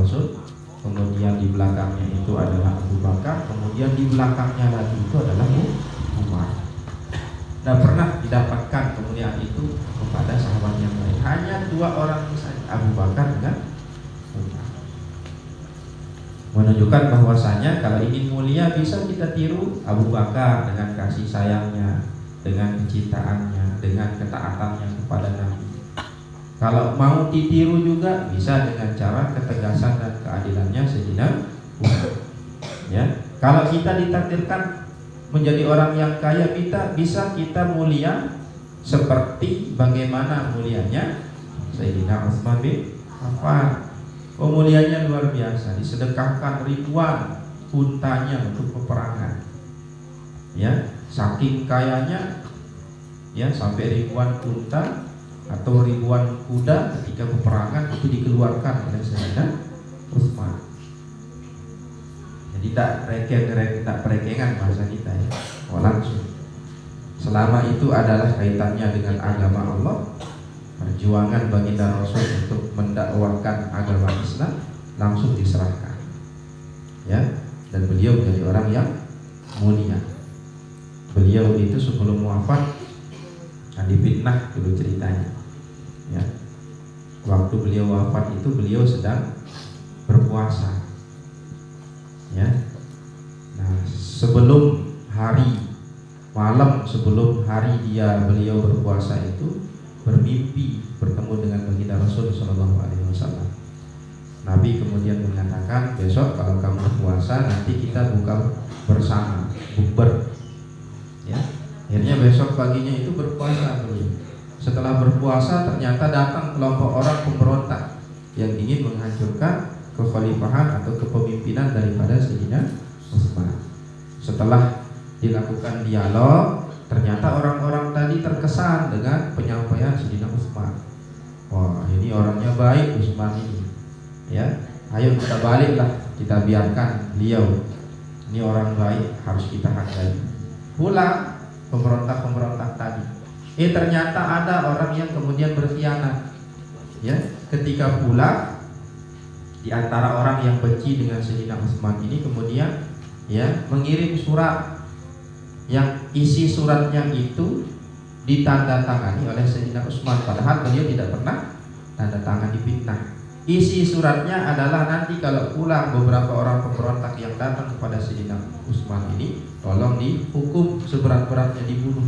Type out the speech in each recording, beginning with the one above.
Rasul, kemudian di belakangnya itu adalah Abu Bakar, kemudian di belakangnya lagi itu adalah Umar. Tidak pernah didapatkan kemuliaan itu kepada sahabat yang lain. Hanya dua orang saja, Abu Bakar dengan Umar. Menunjukkan bahwasanya kalau ingin mulia bisa kita tiru Abu Bakar dengan kasih sayangnya, dengan kecintaannya, dengan ketaatannya kepada Nabi. Kalau mau ditiru juga bisa dengan cara ketegasan dan keadilannya Sayyidina Umar. Ya, kalau kita ditakdirkan menjadi orang yang kaya, kita bisa kita mulia seperti bagaimana mulianya Sayyidina Utsman bin Affan. Mulianya luar biasa, disedekahkan ribuan untanya untuk peperangan. Ya, saking kayanya, ya sampai ribuan unta atau ribuan kuda ketika peperangan itu dikeluarkan oleh Sayyidina Utsman. Jadi tak perekengan bahasa kita ya, langsung. Selama itu adalah kaitannya dengan agama Allah, perjuangan baginda Rasul untuk mendakwakan agama Islam langsung diserahkan. Ya, dan beliau menjadi orang yang mulia. Beliau itu sebelum wafat difitnah dulu ceritanya. Ya, waktu beliau wafat itu beliau sedang berpuasa. Ya, nah sebelum malam sebelum hari beliau berpuasa itu bermimpi bertemu dengan baginda Rasul Shallallahu Alaihi Wasallam. Nabi kemudian mengatakan, besok kalau kamu berpuasa nanti kita buka bersama, bukber. Ya, akhirnya besok paginya itu berpuasa beliau. Setelah berpuasa ternyata datang kelompok orang pemberontak yang ingin menghancurkan kekhalifahan atau kepemimpinan daripada Sayyidina Utsman. Setelah dilakukan dialog, ternyata orang-orang tadi terkesan dengan penyampaian Sayyidina Utsman. Wah, ini orangnya baik Utsman ini. Ya, ayo kita baliklah, kita biarkan beliau. Ini orang baik, harus kita hargai. Pulang pemberontak-pemberontak tadi. Ternyata ada orang yang kemudian berkhianat. Ya, ketika pulang, di antara orang yang benci dengan Sayyidina Utsman ini kemudian ya mengirim surat yang isi suratnya itu ditandatangani oleh Sayyidina Utsman, padahal beliau tidak pernah tanda tangan, difitnah. Isi suratnya adalah nanti kalau pulang beberapa orang pemberontak yang datang kepada Sayyidina Utsman ini tolong dihukum seberat-beratnya, dibunuh.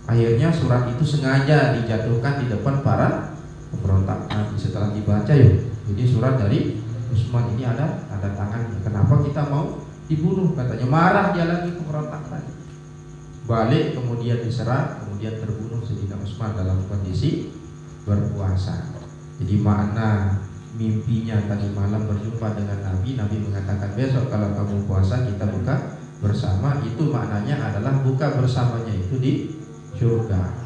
Akhirnya surat itu sengaja dijatuhkan di depan para pemberontak. Nanti setelah dibaca, yuk, ini surat dari Utsman, ini ada tanda tangannya. Kenapa kita mau dibunuh? Katanya marah dia lagi pemberontak tadi. Balik kemudian diserang, kemudian terbunuh Sayyidina Utsman dalam kondisi berpuasa. Jadi makna mimpinya tadi malam berjumpa dengan Nabi, Nabi mengatakan besok kalau kamu puasa kita buka bersama. Itu maknanya adalah buka bersamanya itu di surga.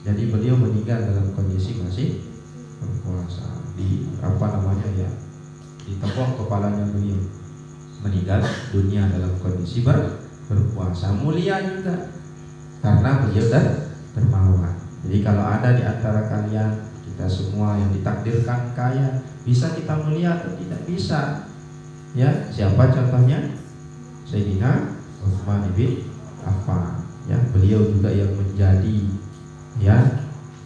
Jadi beliau meninggal dalam kondisi masih berpuasa. Ditepok kepalanya beliau, meninggal dunia dalam kondisi berpuasa. Mulia juga karena beliau dermawan. Jadi kalau ada di antara kalian, kita semua yang ditakdirkan kaya, bisa kita mulia atau tidak? Bisa. Ya, siapa contohnya? Sayyidina Utsman bin Affan. Ya, beliau juga yang menjadi ya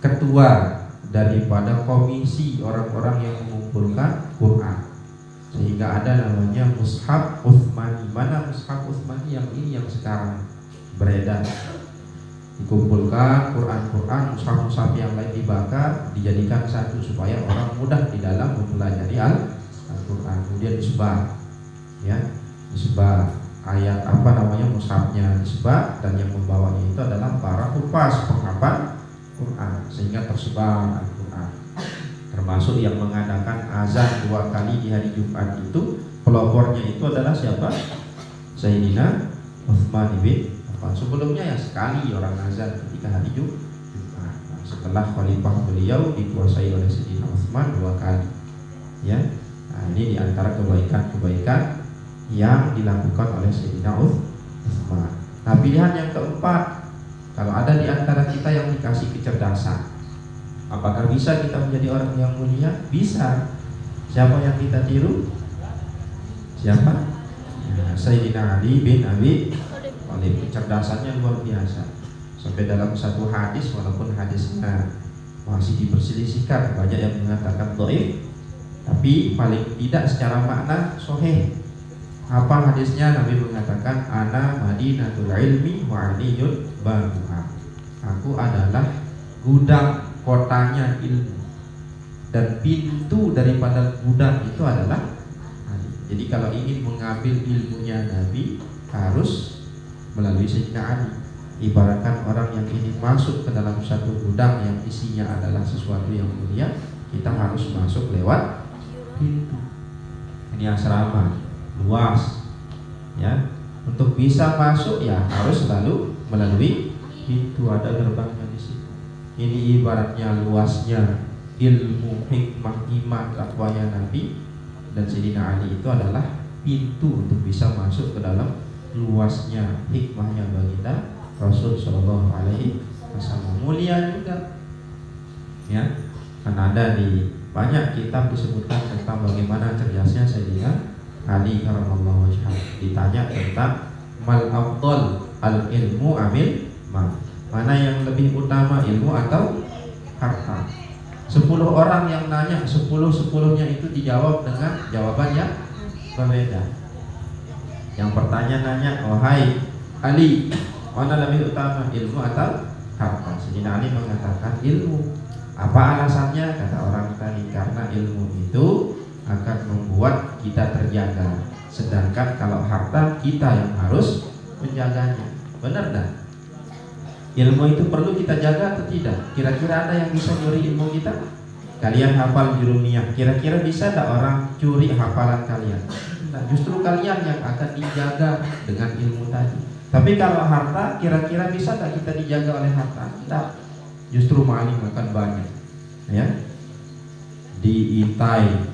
ketua daripada komisi orang-orang yang mengumpulkan Quran, sehingga ada namanya Mushaf Utsmani. Mana Mushaf Utsmani? Yang ini yang sekarang beredar. Dikumpulkan Quran-Quran, mushaf-mushaf yang lain dibakar, dijadikan satu supaya orang mudah di dalam mempelajari Al-Quran. Kemudian disebar, ya, disebar ayat mushafnya disebar, dan yang membawanya itu adalah para hufaz, penghafal Quran, sehingga tersebar Al-Quran. Termasuk yang mengadakan azan 2 kali di hari Jumat itu, pelopornya itu adalah siapa? Sayyidina Utsman bin Affan. Sebelumnya ya sekali orang azan ketika hari Jumat. Nah, setelah khalifah beliau dikuasai oleh Sayyidina Utsman 2 kali. Ya, nah ini diantara kebaikan-kebaikan yang dilakukan oleh Sayyidina Utsman. Nah, pilihan yang keempat, kalau ada di antara kita yang dikasih kecerdasan, apakah bisa kita menjadi orang yang mulia? Bisa. Siapa yang kita tiru? Siapa? Ya, Sayyidina Ali bin Abi Thalib. Kecerdasannya luar biasa. Sampai dalam satu hadis, walaupun hadisnya masih diperselisihkan, banyak yang mengatakan dhaif, tapi paling tidak secara makna sahih. Apa hadisnya? Nabi mengatakan, ana madinatul ilmi wa aliyun babuha. Aku adalah gudang kotanya ilmu, dan pintu daripada gudang itu adalah Ali. Jadi kalau ingin mengambil ilmunya Nabi, harus melalui Sayyidina Ali. Ibaratkan orang yang ingin masuk ke dalam satu gudang yang isinya adalah sesuatu yang mulia, kita harus masuk lewat pintu. Ini asrama luas, ya. Untuk bisa masuk ya harus selalu melalui pintu, ada gerbangnya di situ. Ini ibaratnya luasnya ilmu, hikmah, iman, takwanya Nabi, dan Sayyidina Ali itu adalah pintu untuk bisa masuk ke dalam luasnya hikmahnya baginda Rasul Shallallahu Alaihi Wasallam. Mulia juga, ya. Kan ada di banyak kitab disebutkan tentang bagaimana cerdasnya Sayyidina Ali karramallahu wajhah. Ditanya tentang mal afdal al ilmu amil mal, mana yang lebih utama, ilmu atau harta? 10 orang yang nanya, 10-10-nya itu dijawab dengan jawaban yang berbeda. Yang pertanyaan nanya, wahai Ali, mana lebih utama, ilmu atau harta? Sayyidina Ali mengatakan ilmu. Apa alasannya? Kata orang tadi, karena ilmu itu akan membuat kita terjaga, sedangkan kalau harta kita yang harus menjaganya. Benar dah? Ilmu itu perlu kita jaga atau tidak? Kira-kira ada yang bisa nyuri ilmu kita? Kalian hafal jurumiyah, kira-kira bisa tak orang curi hafalan kalian? Nah, justru kalian yang akan dijaga dengan ilmu tadi. Tapi kalau harta, kira-kira bisa tak kita dijaga oleh harta? Tidak. Justru maling akan banyak, ya. Diintai.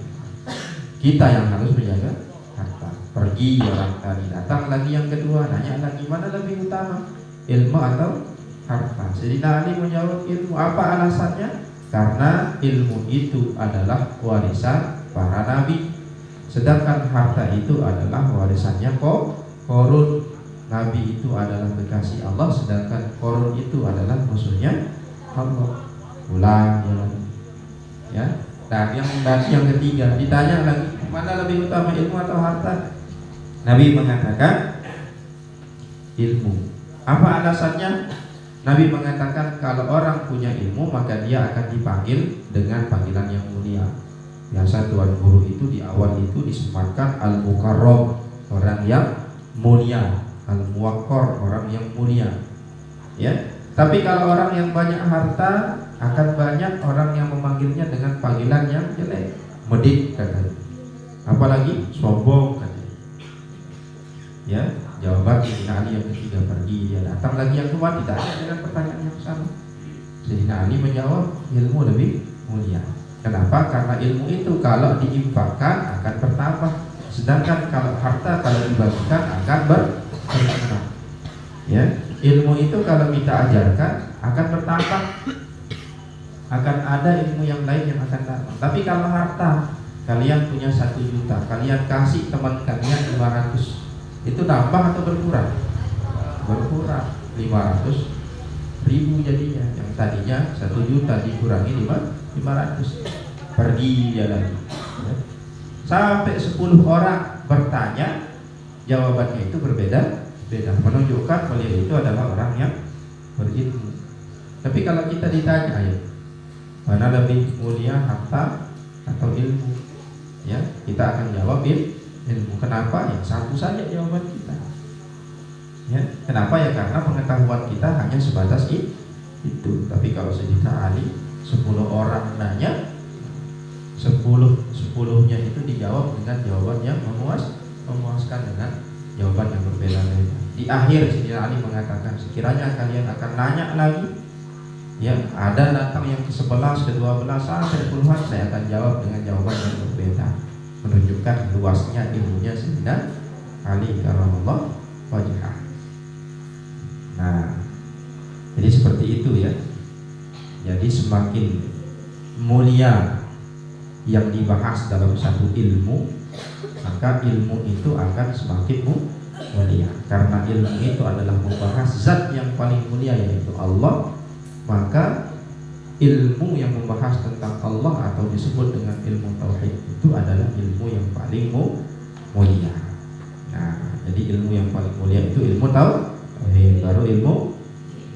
Kita yang harus menjaga harta. Pergi orang tadi, datang lagi yang kedua, nanya lagi, mana lebih utama, ilmu atau harta? Sayyidina Ali menjawab ilmu. Apa alasannya? Karena ilmu itu adalah warisan para nabi, sedangkan harta itu adalah warisannya Qarun. Nabi itu adalah kekasih Allah, sedangkan Qarun itu adalah musuhnya Allah. Ulang ya. Dan yang ketiga ditanya lagi, mana lebih utama, ilmu atau harta? Nabi mengatakan ilmu. Apa alasannya? Nabi mengatakan kalau orang punya ilmu maka dia akan dipanggil dengan panggilan yang mulia. Biasa tuan guru itu di awal itu disematkan al-mukarram, orang yang mulia, al-muwaqqar, orang yang mulia, ya. Tapi kalau orang yang banyak harta, akan banyak orang yang memanggilnya dengan panggilan yang jelek, medit katanya, apalagi sombong katanya, ya. Jawaban Sayyidina Ali yang ketiga, pergi. Dia datang lagi yang kedua, ditanya dengan pertanyaan yang sama. Sayyidina Ali menjawab, ilmu lebih mulia. Kenapa? Karena ilmu itu kalau diinfakkan akan bertambah, sedangkan kalau harta kalau dibagikan akan berkurang. Ya, ilmu itu kalau kita ajarkan akan bertambah, akan ada ilmu yang lain yang akan datang. Tapi kalau harta, kalian punya 1 juta, kalian kasih teman kalian 500, itu nambah atau berkurang? Berkurang. 500.000 jadinya. Yang tadinya 1 juta dikurangi 500. Pergi dia lagi, ya. Sampai 10 orang bertanya, jawabannya itu berbeda, menunjukkan beliau itu adalah orang yang berilmu. Tapi kalau kita ditanya, ayo, mana lebih mulia, harta atau ilmu? Ya, kita akan jawab ilmu. Kenapa? Ya satu saja jawaban kita. Ya, kenapa? Ya karena pengetahuan kita hanya sebatas itu. Tapi kalau Sayyidina Ali 10 orang nanya, 10-10-nya itu dijawab dengan jawaban yang memuaskan, dengan jawaban yang berbeda-beda. Di akhir Sayyidina Ali mengatakan, sekiranya kalian akan nanya lagi, ya ada datang yang ke-11, ke-12 sampai puluhan, saya akan jawab dengan jawaban yang berbeda, menunjukkan luasnya ilmunya Sayyidina Ali karramallahu wajhah. Nah, jadi seperti itu ya. Jadi semakin mulia yang dibahas dalam satu ilmu, maka ilmu itu akan semakin mulia. Karena ilmu itu adalah membahas zat yang paling mulia, yaitu Allah, maka ilmu yang membahas tentang Allah atau disebut dengan ilmu tauhid itu adalah ilmu yang paling mulia. Nah, jadi ilmu yang paling mulia itu ilmu tauhid, baru ilmu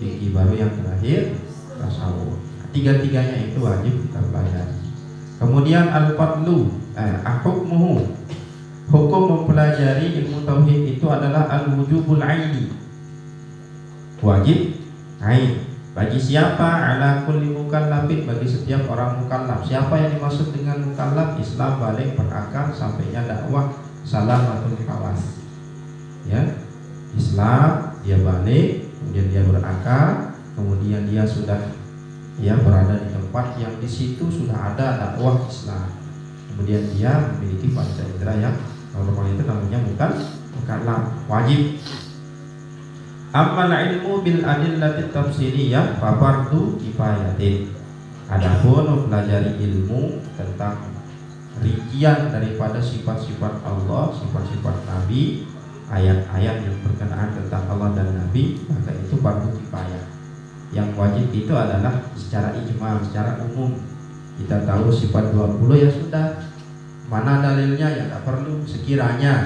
fikih, baru yang terakhir tasawuf. Tiga-tiganya itu wajib kita pelajari. Kemudian al-fadlu, hukmuhu, hukum mempelajari ilmu tauhid itu adalah al-wujubul aini, wajib ain. Bagi siapa? Ala kulli mukallafin, bagi setiap orang mukallaf. Siapa yang dimaksud dengan mukallaf? Islam, balik, berakal, sampainya dakwah, salamatul hawas. Ya, Islam, dia balik, kemudian dia berakal, kemudian dia sudah berada di tempat yang di situ sudah ada dakwah Islam. Kemudian dia memiliki panca indera yang normal, itu namanya mukallaf, wajib. Amal ilmu bil adillati tafsiriyah fa fardu kifayatin. Adapun mempelajari ilmu tentang rincian daripada sifat-sifat Allah, sifat-sifat Nabi, ayat-ayat yang berkenaan tentang Allah dan Nabi, maka itu fardu kifayah. Yang wajib itu adalah secara ijma, secara umum. Kita tahu sifat 20 ya sudah. Mana dalilnya ya tak perlu, sekiranya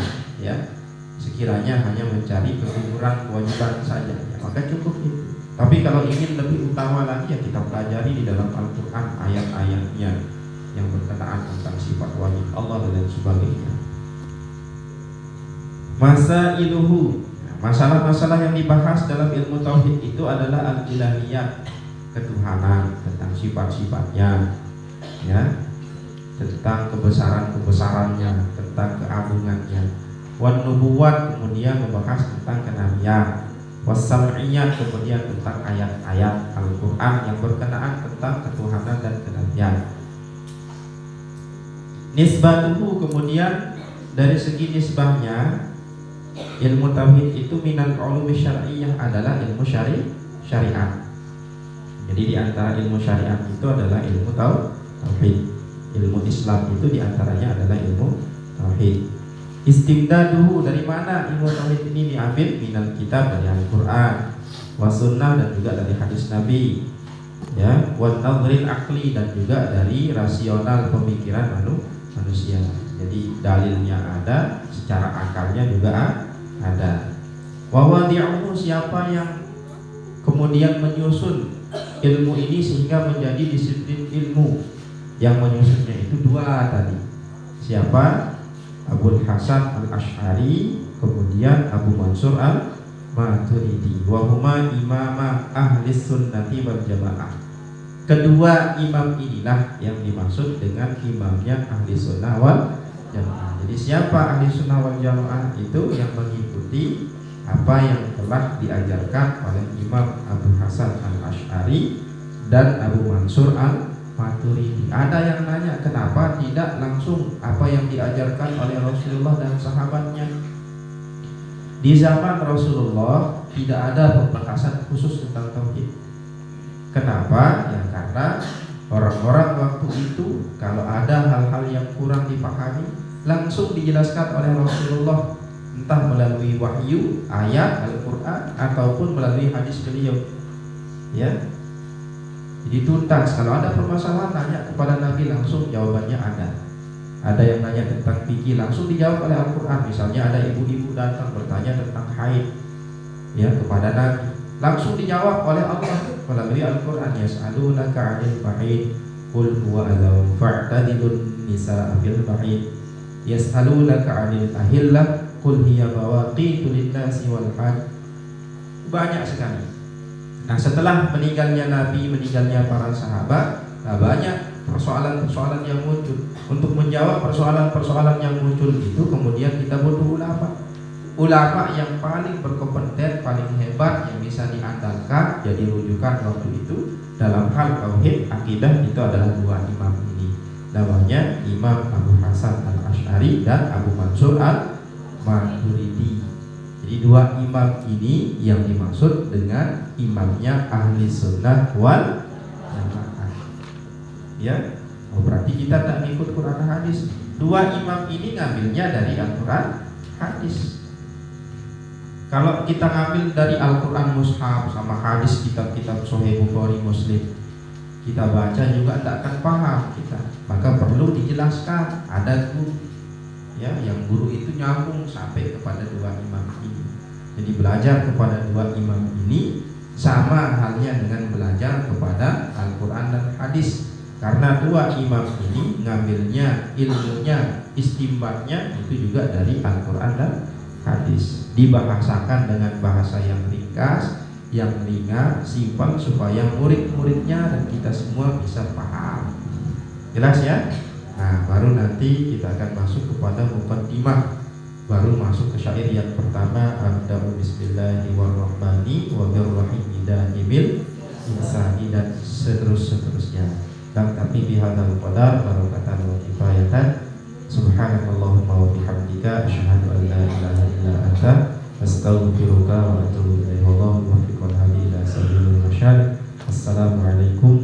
hanya mencari keguguran kewajiban saja, maka cukup itu. Tapi kalau ingin lebih utama lagi, ya kita pelajari di dalam Al-Quran ayat-ayatnya yang berkenaan tentang sifat wajib Allah dan sebagainya. Masailuhu, masalah-masalah yang dibahas dalam ilmu tauhid itu adalah al-ilahiyat, ketuhanan, tentang sifat-sifatnya, ya, tentang kebesaran-kebesarannya, tentang keagungannya. Wan nubuwat, kemudian membahas tentang kenabian. Wasam'iyat, kemudian tentang ayat-ayat Al-Quran yang berkenaan tentang ketuhanan dan kenabian. Nisbatuhu, kemudian dari segi nisbahnya, ilmu tauhid itu minal ulumi syar'iyyah, adalah ilmu syariat. Jadi di antara ilmu syariat itu adalah ilmu tauhid. Ilmu Islam itu di antaranya adalah ilmu tauhid. Istimdaduhu, dari mana ilmu tauhid ini diambil? Minal kitab, dari Al-Quran, wasunnah, dan juga dari hadis Nabi, ya, wan nadhril akli, dan juga dari rasional pemikiran manusia. Jadi dalilnya ada, secara akalnya juga ada. Wa wadi'uhu, siapa yang kemudian menyusun ilmu ini sehingga menjadi disiplin ilmu. Yang menyusunnya itu dua tadi. Siapa? Abul Hasan al-Ash'ari, kemudian Abu Mansur al-Maturidi, wa huma imama ahli sunnati wal jamaah. Kedua imam inilah yang dimaksud dengan imamnya ahli sunnah wal jamaah. Jadi siapa ahli sunnah wal jamaah? Itu yang mengikuti apa yang telah diajarkan oleh Imam Abu Hasan al-Ash'ari dan Abu Mansur al-Maturidi. Ada yang nanya, kenapa tidak langsung apa yang diajarkan oleh Rasulullah dan sahabatnya? Di zaman Rasulullah tidak ada pembahasan khusus tentang tauhid. Kenapa? Ya karena orang-orang waktu itu kalau ada hal-hal yang kurang dipahami, langsung dijelaskan oleh Rasulullah, entah melalui wahyu, ayat Al-Quran, ataupun melalui hadis beliau, ya. Jadi tuntas, kalau ada permasalahan tanya kepada Nabi langsung, jawabannya ada. Ada yang nanya tentang fikih, langsung dijawab oleh Al-Quran. Misalnya ada ibu-ibu datang bertanya tentang haid, ya, kepada Nabi, langsung dijawab oleh Allah melalui Al-Quran. Yas'alunaka 'anil mahid, qul huwa adhan fa'tadilun nisaa fil mahid. Yas'alunaka 'anil ahillah, qul hiya mawaqitu lin-nasi wal hajj. Banyak sekali. Nah, setelah meninggalnya Nabi, meninggalnya para sahabat, banyak persoalan-persoalan yang muncul. Untuk menjawab persoalan-persoalan yang muncul itu, kemudian kita butuh ulama yang paling berkompeten, paling hebat, yang bisa diandalkan, jadi rujukan waktu itu dalam hal tauhid, akidah. Itu adalah dua imam ini, namanya Imam Abu Hasan al-Ash'ari dan Abu Mansur al-Maturidi. Jadi dua imam ini yang dimaksud dengan imamnya ahli sunnah wal jamaah, ya. Oh, berarti kita tak ikut Quran hadis. Dua imam ini ngambilnya dari Al-Quran hadis. Kalau kita ngambil dari Al-Quran mushaf sama hadis kitab-kitab Sahih Bukhari Muslim, kita baca juga tak akan paham kita. Maka perlu dijelaskan, ada guru ya, yang guru itu nyambung sampai kepada dua imam ini. Jadi belajar kepada dua imam ini sama halnya dengan belajar kepada Al-Quran dan hadis. Karena dua imam ini ngambilnya ilmunya, istimbatnya itu juga dari Al-Quran dan hadis. Dibahasakan dengan bahasa yang ringkas, yang ringan, simpel, supaya murid-muridnya dan kita semua bisa paham. Jelas ya? Nah, baru nanti kita akan masuk kepada muqaddimah. Baru masuk ke syair yang pertama, Abda'u bismillahirrahmanirrahim wa birrahimi da'ibil insani, dan seterusnya. Dan tapi bihadzal qadar barokatan wa kifayatan. Subhanakallahumma wa bihamdika asyhadu an la ilaha illa anta astaghfiruka wa atubu ilaik. Wallahu muwaffiq wal hadi ila sabilil rasyad. Assalamualaikum